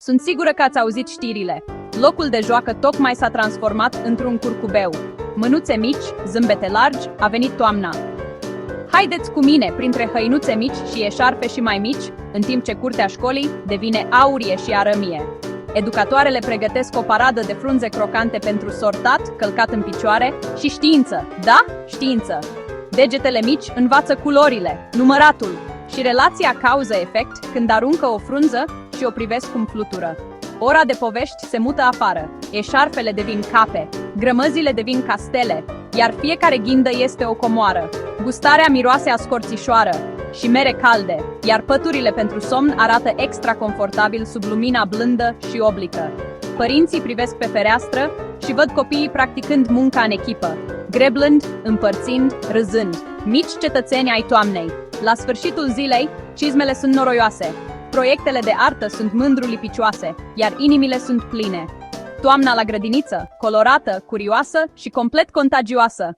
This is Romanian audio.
Sunt sigură că ați auzit știrile. Locul de joacă tocmai s-a transformat într-un curcubeu. Mânuțe mici, zâmbete largi, a venit toamna. Haideți cu mine printre hăinuțe mici și eșarfe și mai mici, în timp ce curtea școlii devine aurie și arămie. Educatoarele pregătesc o paradă de frunze crocante pentru sortat, călcat în picioare și știință. Da? Știință! Degetele mici învață culorile, număratul și relația cauză-efect când aruncă o frunză și o privesc cum flutură. Ora de povești se mută afară, eșarfele devin cape, grămăzile devin castele, iar fiecare ghindă este o comoară. Gustarea miroase a scorțișoară și mere calde, iar păturile pentru somn arată extra confortabil sub lumina blândă și oblică. Părinții privesc pe fereastră și văd copiii practicând munca în echipă, greblând, împărțind, râzând. Mici cetățeni ai toamnei. La sfârșitul zilei, cizmele sunt noroioase, proiectele de artă sunt mândru lipicioase, iar inimile sunt pline. Toamna la grădiniță, colorată, curioasă și complet contagioasă.